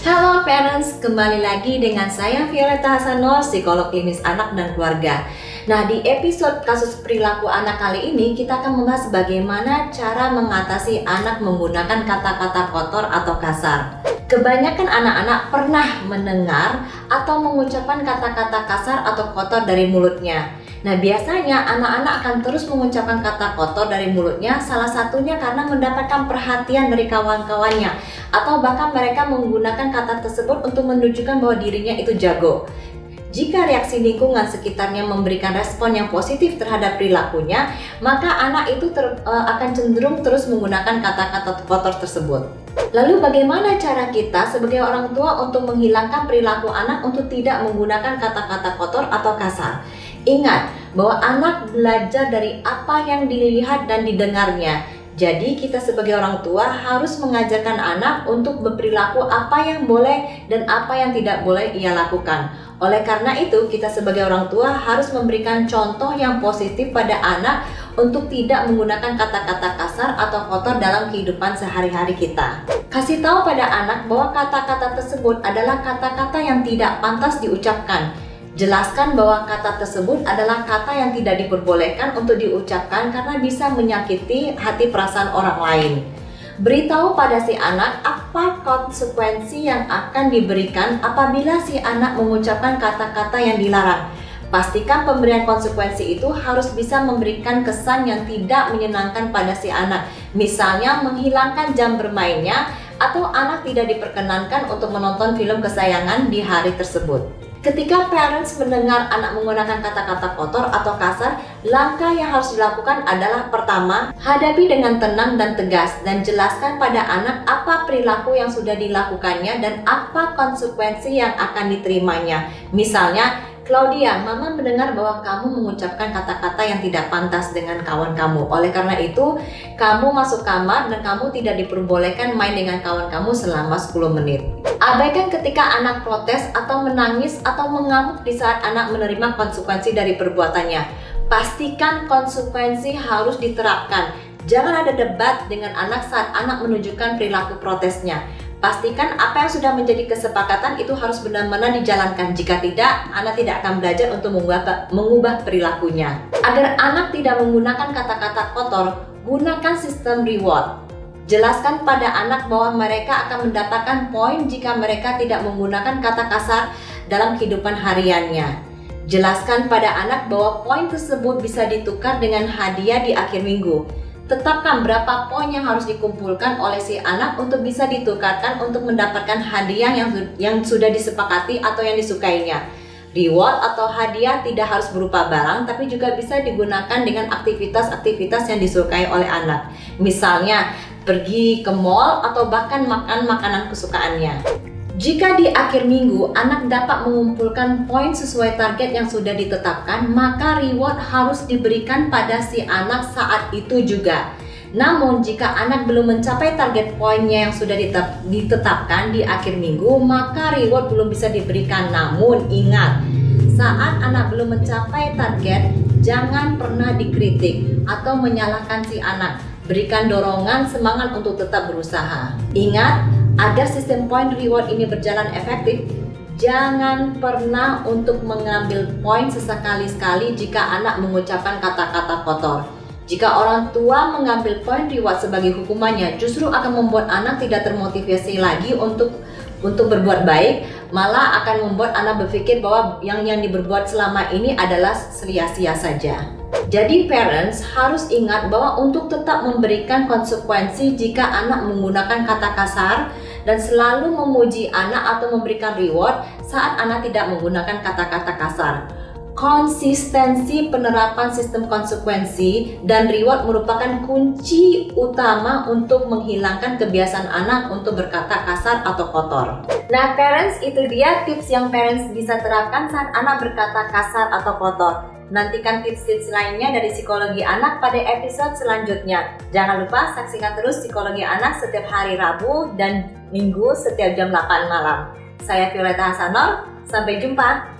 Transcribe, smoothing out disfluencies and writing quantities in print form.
Halo parents, kembali lagi dengan saya Violeta Hasanor, psikolog klinis anak dan keluarga. Nah, di episode kasus perilaku anak kali ini kita akan membahas bagaimana cara mengatasi anak menggunakan kata-kata kotor atau kasar. Kebanyakan anak-anak pernah mendengar atau mengucapkan kata-kata kasar atau kotor dari mulutnya. Nah, biasanya anak-anak akan terus mengucapkan kata kotor dari mulutnya, salah satunya karena mendapatkan perhatian dari kawan-kawannya, atau bahkan mereka menggunakan kata tersebut untuk menunjukkan bahwa dirinya itu jago. Jika reaksi lingkungan sekitarnya memberikan respon yang positif terhadap perilakunya, maka anak itu akan cenderung terus menggunakan kata-kata kotor tersebut. Lalu bagaimana cara kita sebagai orang tua untuk menghilangkan perilaku anak untuk tidak menggunakan kata-kata kotor atau kasar? Ingat bahwa anak belajar dari apa yang dilihat dan didengarnya. Jadi kita sebagai orang tua harus mengajarkan anak untuk berperilaku apa yang boleh dan apa yang tidak boleh ia lakukan. Oleh karena itu, kita sebagai orang tua harus memberikan contoh yang positif pada anak untuk tidak menggunakan kata-kata kasar atau kotor dalam kehidupan sehari-hari kita. Kasih tahu pada anak bahwa kata-kata tersebut adalah kata-kata yang tidak pantas diucapkan. Jelaskan bahwa kata tersebut adalah kata yang tidak diperbolehkan untuk diucapkan karena bisa menyakiti hati perasaan orang lain. Beritahu pada si anak apa konsekuensi yang akan diberikan apabila si anak mengucapkan kata-kata yang dilarang. Pastikan pemberian konsekuensi itu harus bisa memberikan kesan yang tidak menyenangkan pada si anak. Misalnya menghilangkan jam bermainnya atau anak tidak diperkenankan untuk menonton film kesayangan di hari tersebut. Ketika parents mendengar anak menggunakan kata-kata kotor atau kasar, langkah yang harus dilakukan adalah pertama, hadapi dengan tenang dan tegas dan jelaskan pada anak apa perilaku yang sudah dilakukannya dan apa konsekuensi yang akan diterimanya. Misalnya, Claudia, Mama mendengar bahwa kamu mengucapkan kata-kata yang tidak pantas dengan kawan kamu. Oleh karena itu, kamu masuk kamar dan kamu tidak diperbolehkan main dengan kawan kamu selama 10 menit. Abaikan ketika anak protes atau menangis atau mengamuk di saat anak menerima konsekuensi dari perbuatannya. Pastikan konsekuensi harus diterapkan. Jangan ada debat dengan anak saat anak menunjukkan perilaku protesnya. Pastikan apa yang sudah menjadi kesepakatan itu harus benar-benar dijalankan. Jika tidak, anak tidak akan belajar untuk mengubah perilakunya. Agar anak tidak menggunakan kata-kata kotor, gunakan sistem reward. Jelaskan pada anak bahwa mereka akan mendapatkan poin jika mereka tidak menggunakan kata kasar dalam kehidupan hariannya. Jelaskan pada anak bahwa poin tersebut bisa ditukar dengan hadiah di akhir minggu. Tetapkan berapa poin yang harus dikumpulkan oleh si anak untuk bisa ditukarkan untuk mendapatkan hadiah yang sudah disepakati atau yang disukainya. Reward atau hadiah tidak harus berupa barang, tapi juga bisa digunakan dengan aktivitas-aktivitas yang disukai oleh anak. Misalnya, pergi ke mall atau bahkan makan makanan kesukaannya. Jika di akhir minggu anak dapat mengumpulkan poin sesuai target yang sudah ditetapkan, maka reward harus diberikan pada si anak saat itu juga. Namun jika anak belum mencapai target poinnya yang sudah ditetapkan di akhir minggu, maka reward belum bisa diberikan. Namun ingat, saat anak belum mencapai target, jangan pernah dikritik atau menyalahkan si anak. Berikan dorongan semangat untuk tetap berusaha. Ingat, agar sistem point reward ini berjalan efektif, jangan pernah untuk mengambil poin sesekali-sekali jika anak mengucapkan kata-kata kotor. Jika orang tua mengambil poin reward sebagai hukumannya, justru akan membuat anak tidak termotivasi lagi untuk berbuat baik, malah akan membuat anak berpikir bahwa yang diberbuat selama ini adalah sia-sia saja. Jadi parents harus ingat bahwa untuk tetap memberikan konsekuensi jika anak menggunakan kata kasar dan selalu memuji anak atau memberikan reward saat anak tidak menggunakan kata-kata kasar. Konsistensi penerapan sistem konsekuensi dan reward merupakan kunci utama untuk menghilangkan kebiasaan anak untuk berkata kasar atau kotor. Nah parents, itu dia tips yang parents bisa terapkan saat anak berkata kasar atau kotor. Nantikan tips-tips lainnya dari Psikologi Anak pada episode selanjutnya. Jangan lupa saksikan terus Psikologi Anak setiap hari Rabu dan Minggu setiap jam 8 malam. Saya Violeta Hasanor, sampai jumpa.